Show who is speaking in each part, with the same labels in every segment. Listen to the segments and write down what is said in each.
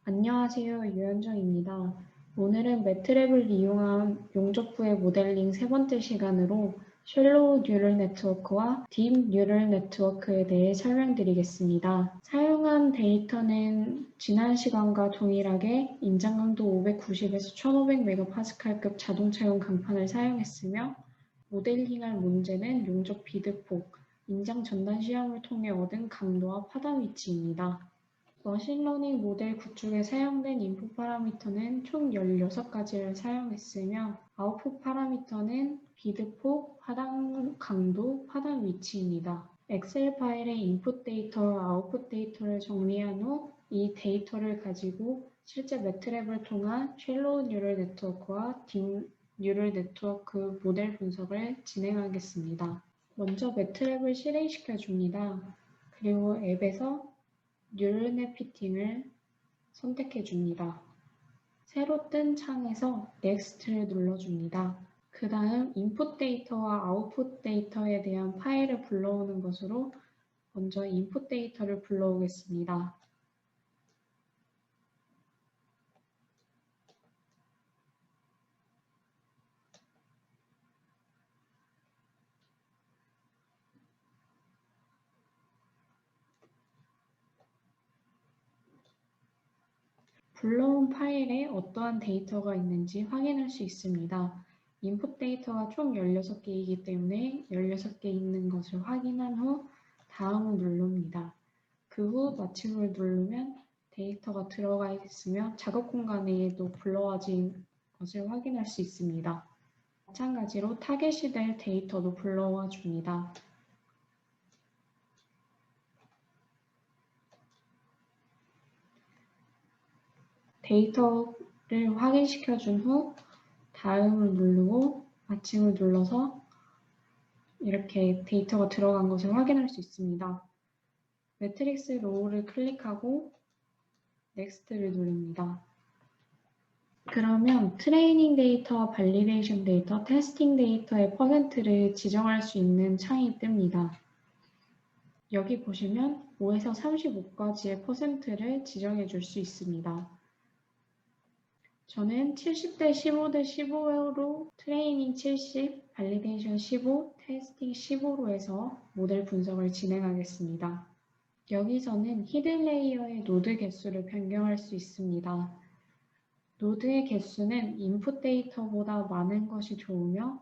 Speaker 1: 안녕하세요. 유현정입니다. 오늘은 매트랩을 이용한 용접부의 모델링 세 번째 시간으로 쉘로우 뉴럴 네트워크와 딥 뉴럴 네트워크에 대해 설명드리겠습니다. 사용한 데이터는 지난 시간과 동일하게 인장 강도 590에서 1500메가파스칼급 자동차용 강판을 사용했으며 모델링할 문제는 용접 비드폭, 인장 전단 시험을 통해 얻은 강도와 파단 위치입니다. 머신러닝 모델 구축에 사용된 인풋 파라미터는 총 16가지를 사용했으며 아웃풋 파라미터는 비드폭, 파단 강도, 파단 위치입니다. 엑셀 파일에 인풋 데이터와 아웃풋 데이터를 정리한 후 이 데이터를 가지고 실제 매트랩을 통한 쉘로우 뉴럴 네트워크와 딥 뉴럴 네트워크 모델 분석을 진행하겠습니다. 먼저 매트랩을 실행시켜 줍니다. 그리고 앱에서 뉴럴넷 피팅을 선택해 줍니다. 새로 뜬 창에서 Next를 눌러줍니다. 그 다음 인풋 데이터와 아웃풋 데이터에 대한 파일을 불러오는 것으로 먼저 인풋 데이터를 불러오겠습니다. 불러온 파일에 어떠한 데이터가 있는지 확인할 수 있습니다. 인풋 데이터가 총 16개이기 때문에 16개 있는 것을 확인한 후 다음을 누릅니다. 그 후 마침을 누르면 데이터가 들어가 있으며 작업 공간에도 불러와진 것을 확인할 수 있습니다. 마찬가지로 타겟이 될 데이터도 불러와 줍니다. 데이터를 확인시켜 준 후 다음을 누르고 마침을 눌러서 이렇게 데이터가 들어간 것을 확인할 수 있습니다. 매트릭스 로우를 클릭하고 넥스트를 누릅니다. 그러면 트레이닝 데이터, 발리데이션 데이터, 테스팅 데이터의 퍼센트를 지정할 수 있는 창이 뜹니다. 여기 보시면 5에서 35까지의 퍼센트를 지정해 줄 수 있습니다. 저는 70대 15대 15로 트레이닝 70, 발리데이션 15, 테스팅 15로 해서 모델 분석을 진행하겠습니다. 여기서는 히든 레이어의 노드 개수를 변경할 수 있습니다. 노드의 개수는 인풋 데이터보다 많은 것이 좋으며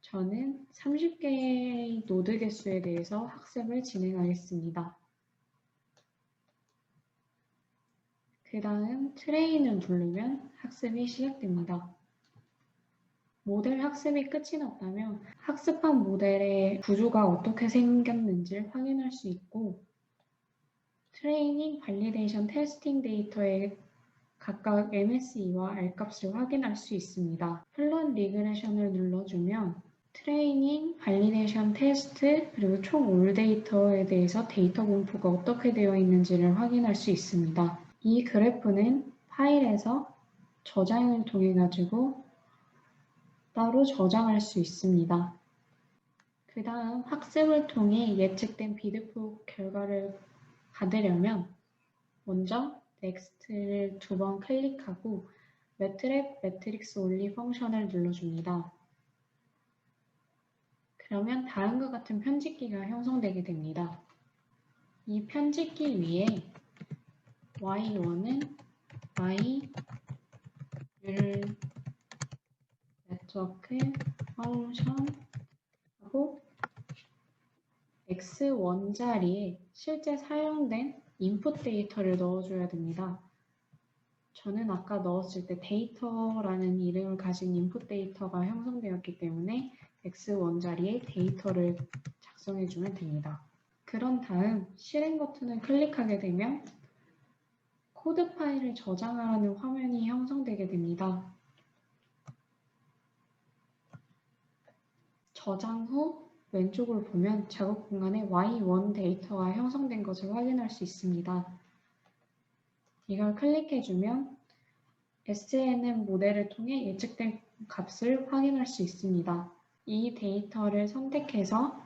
Speaker 1: 저는 30개의 노드 개수에 대해서 학습을 진행하겠습니다. 그 다음 트레인을 누르면 학습이 시작됩니다. 모델 학습이 끝이 났다면 학습한 모델의 구조가 어떻게 생겼는지를 확인할 수 있고 트레이닝, 발리데이션, 테스팅 데이터의 각각 MSE와 R값을 확인할 수 있습니다. 플롯 리그레션을 눌러주면 트레이닝, 발리데이션, 테스트, 그리고 총 올 데이터에 대해서 데이터 분포가 어떻게 되어 있는지를 확인할 수 있습니다. 이 그래프는 파일에서 저장을 통해 가지고 따로 저장할 수 있습니다. 그 다음 학습을 통해 예측된 비드폭 결과를 받으려면 먼저 넥스트를 2번 클릭하고 매트랩 매트릭스 올리 펑션을 눌러줍니다. 그러면 다음과 같은 편집기가 형성되게 됩니다. 이 편집기 위에 y1은 y 뉴럴 네트워크 펑션 하고 x1 자리에 실제 사용된 인풋 데이터를 넣어줘야 됩니다. 저는 아까 넣었을 때 데이터라는 이름을 가진 인풋 데이터가 형성되었기 때문에 x1 자리에 데이터를 작성해주면 됩니다. 그런 다음 실행 버튼을 클릭하게 되면 코드 파일을 저장하라는 화면이 형성되게 됩니다. 저장 후 왼쪽을 보면 작업 공간에 Y1 데이터가 형성된 것을 확인할 수 있습니다. 이걸 클릭해주면 SNN 모델을 통해 예측된 값을 확인할 수 있습니다. 이 데이터를 선택해서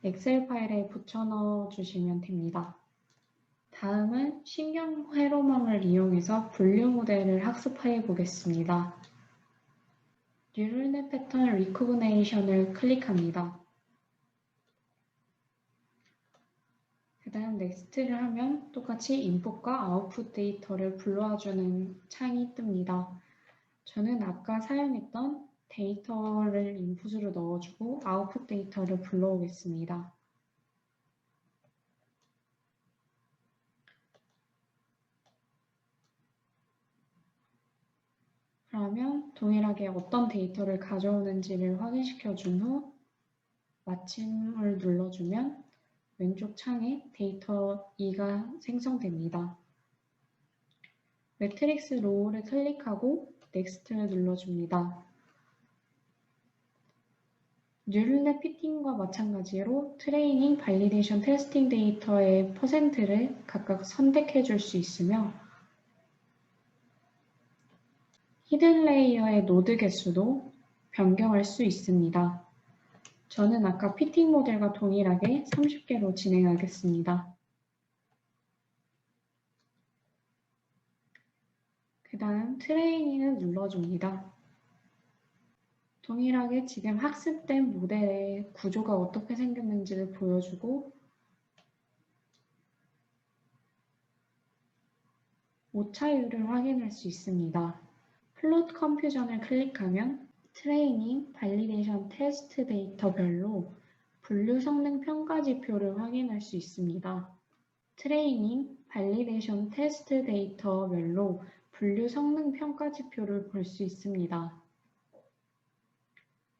Speaker 1: 엑셀 파일에 붙여 넣어 주시면 됩니다. 다음은 신경 회로망을 이용해서 분류 모델을 학습해 보겠습니다. 뉴럴넷 패턴 리코그네이션을 클릭합니다. 그 다음 넥스트를 하면 똑같이 인풋과 아웃풋 데이터를 불러주는 창이 뜹니다. 저는 아까 사용했던 데이터를 인풋으로 넣어주고 아웃풋 데이터를 불러오겠습니다. 그러면 동일하게 어떤 데이터를 가져오는지를 확인시켜 준 후 마침을 눌러주면 왼쪽 창에 데이터 2가 생성됩니다. 매트릭스 로우를 클릭하고 넥스트를 눌러줍니다. 뉴럴넷 피팅과 마찬가지로 트레이닝, 발리데이션, 테스팅 데이터의 퍼센트를 각각 선택해 줄 수 있으며 히든 레이어의 노드 개수도 변경할 수 있습니다. 저는 아까 피팅 모델과 동일하게 30개로 진행하겠습니다. 그 다음 트레이닝을 눌러줍니다. 동일하게 지금 학습된 모델의 구조가 어떻게 생겼는지를 보여주고 오차율을 확인할 수 있습니다. 플롯 컴퓨전을 클릭하면 트레이닝, 발리데이션, 테스트 데이터별로 분류 성능 평가 지표를 확인할 수 있습니다. 트레이닝, 발리데이션, 테스트 데이터별로 분류 성능 평가 지표를 볼 수 있습니다.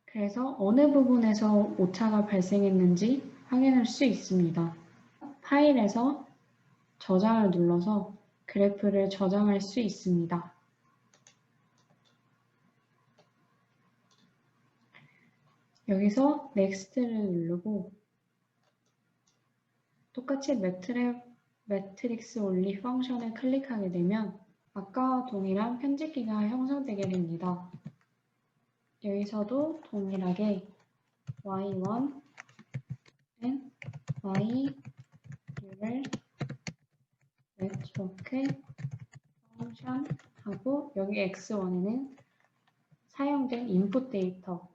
Speaker 1: 그래서 어느 부분에서 오차가 발생했는지 확인할 수 있습니다. 파일에서 저장을 눌러서 그래프를 저장할 수 있습니다. 여기서 넥스트를 누르고 똑같이 매트릭스 올리 펑션을 클릭하게 되면 아까와 동일한 편집기가 형성되게 됩니다. 여기서도 동일하게 y1 and y2를 네트워크 펑션 하고 여기 x1에는 사용된 인풋 데이터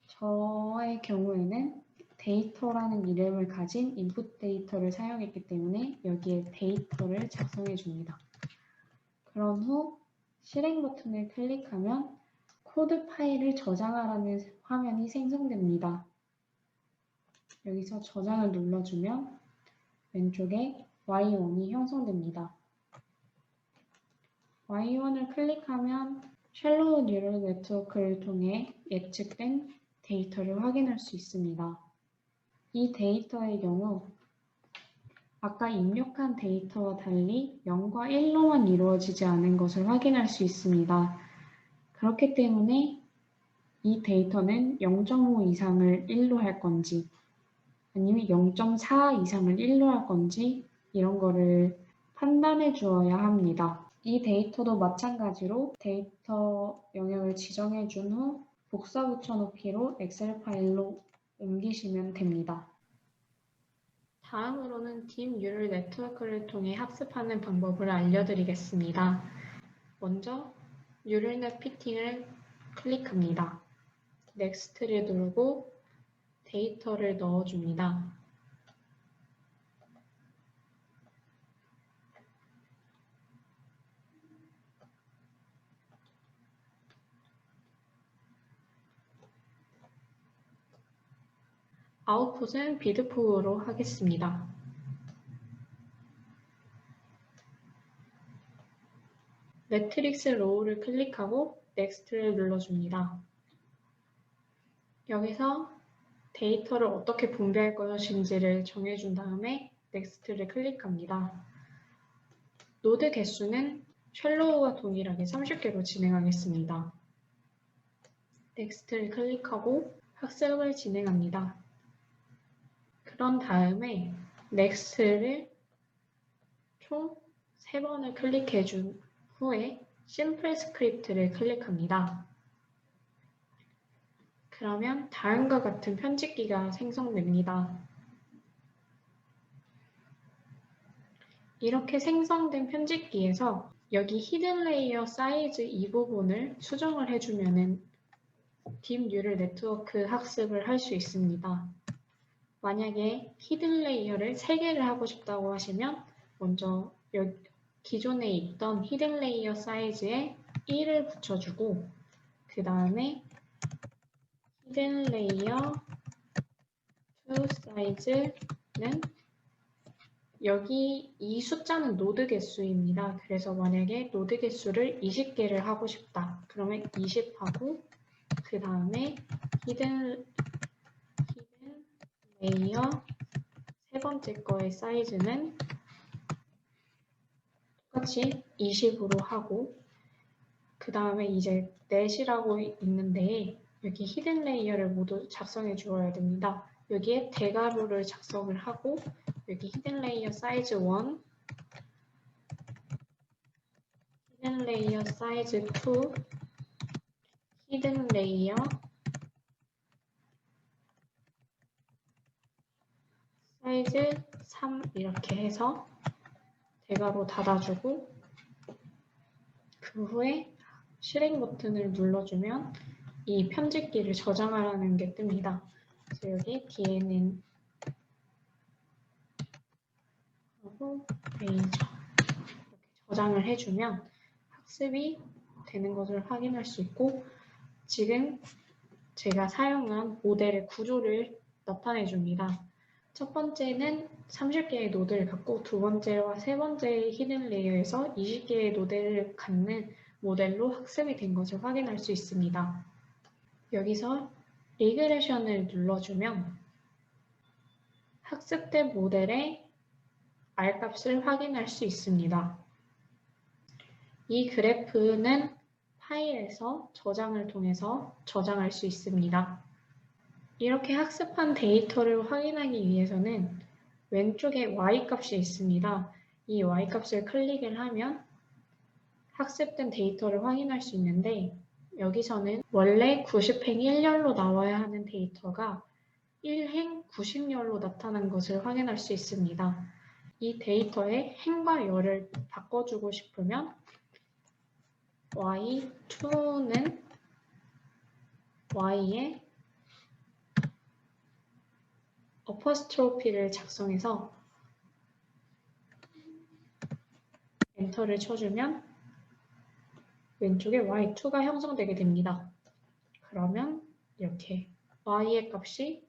Speaker 1: 저의 경우에는 데이터라는 이름을 가진 인풋 데이터를 사용했기 때문에 여기에 데이터를 작성해 줍니다. 그런 후 실행 버튼을 클릭하면 코드 파일을 저장하라는 화면이 생성됩니다. 여기서 저장을 눌러주면 왼쪽에 Y1이 형성됩니다. Y1을 클릭하면 셜로우 뉴럴 네트워크를 통해 예측된 데이터를 확인할 수 있습니다. 이 데이터의 경우 아까 입력한 데이터와 달리 0과 1로만 이루어지지 않은 것을 확인할 수 있습니다. 그렇기 때문에 이 데이터는 0.5 이상을 1로 할 건지 아니면 0.4 이상을 1로 할 건지 이런 거를 판단해 주어야 합니다. 이 데이터도 마찬가지로 데이터 영역을 지정해 준 후 복사 붙여넣기로 엑셀 파일로 옮기시면 됩니다. 다음으로는 딥 뉴럴 네트워크를 통해 학습하는 방법을 알려드리겠습니다. 먼저 뉴럴넷 피팅을 클릭합니다. 넥스트를 누르고 데이터를 넣어줍니다. 아웃풋은 비드포로 하겠습니다. 매트릭스 로우를 클릭하고 넥스트를 눌러줍니다. 여기서 데이터를 어떻게 분배할 것인지를 정해준 다음에 넥스트를 클릭합니다. 노드 개수는 셜로우와 동일하게 30개로 진행하겠습니다. 넥스트를 클릭하고 학습을 진행합니다. 그런 다음에 넥스트를 총 3번을 클릭해 준 후에 심플 스크립트를 클릭합니다. 그러면 다음과 같은 편집기가 생성됩니다. 이렇게 생성된 편집기에서 여기 히든 레이어 사이즈 이 부분을 수정을 해주면은 딥 뉴럴 네트워크 학습을 할 수 있습니다. 만약에 히든 레이어를 3개를 하고 싶다고 하시면 먼저 기존에 있던 히든 레이어 사이즈에 1을 붙여주고 그 다음에 히든 레이어 2 사이즈는 여기 이 숫자는 노드 개수입니다. 그래서 만약에 노드 개수를 20개를 하고 싶다. 그러면 20하고 그 다음에 히든 레이어 세 번째 거의 사이즈는 똑같이 20으로 하고 그 다음에 이제 넷이라고 있는데 여기 히든 레이어를 모두 작성해 주어야 됩니다. 여기에 대괄호를 작성을 하고 여기 히든 레이어 사이즈 1, 히든 레이어 사이즈 2, 히든 레이어 사이즈 3 이렇게 해서 대괄호 닫아주고 그 후에 실행 버튼을 눌러주면 이 편집기를 저장하라는 게 뜹니다. 그래서 여기 dnn 하고 레이저 이렇게 저장을 해주면 학습이 되는 것을 확인할 수 있고 지금 제가 사용한 모델의 구조를 나타내 줍니다. 첫 번째는 30개의 노드를 갖고 두 번째와 세 번째의 히든 레이어에서 20개의 노드를 갖는 모델로 학습이 된 것을 확인할 수 있습니다. 여기서 리그레션을 눌러주면 학습된 모델의 R값을 확인할 수 있습니다. 이 그래프는 파일에서 저장을 통해서 저장할 수 있습니다. 이렇게 학습한 데이터를 확인하기 위해서는 왼쪽에 Y값이 있습니다. 이 Y값을 클릭을 하면 학습된 데이터를 확인할 수 있는데 여기서는 원래 90행 1열로 나와야 하는 데이터가 1행 90열로 나타난 것을 확인할 수 있습니다. 이 데이터의 행과 열을 바꿔주고 싶으면 y2는 y에 어퍼스트로피를 작성해서 엔터를 쳐주면 왼쪽에 y2가 형성되게 됩니다. 그러면 이렇게 y의 값이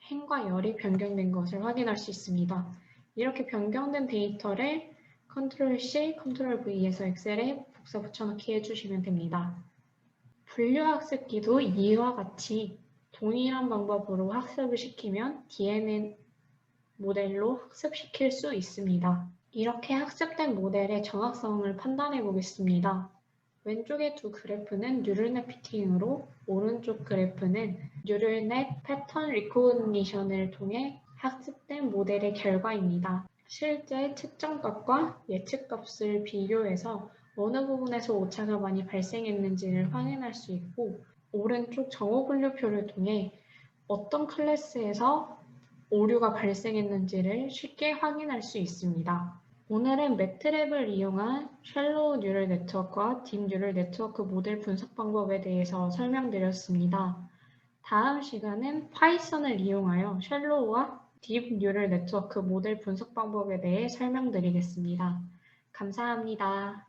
Speaker 1: 행과 열이 변경된 것을 확인할 수 있습니다. 이렇게 변경된 데이터를 Ctrl+C, Ctrl+V에서 엑셀에 복사 붙여넣기 해주시면 됩니다. 분류학습기도 이와 같이 동일한 방법으로 학습을 시키면 DNN 모델로 학습시킬 수 있습니다. 이렇게 학습된 모델의 정확성을 판단해 보겠습니다. 왼쪽의 두 그래프는 뉴럴넷 피팅으로 오른쪽 그래프는 뉴럴넷 패턴 리코그니션을 통해 학습된 모델의 결과입니다. 실제 측정값과 예측값을 비교해서 어느 부분에서 오차가 많이 발생했는지를 확인할 수 있고 오른쪽 정오 분류표를 통해 어떤 클래스에서 오류가 발생했는지를 쉽게 확인할 수 있습니다. 오늘은 매트랩을 이용한 셜로우 뉴럴 네트워크와 딥 뉴럴 네트워크 모델 분석 방법에 대해서 설명드렸습니다. 다음 시간은 파이썬을 이용하여 셜로우와 딥 뉴럴 네트워크 모델 분석 방법에 대해 설명드리겠습니다. 감사합니다.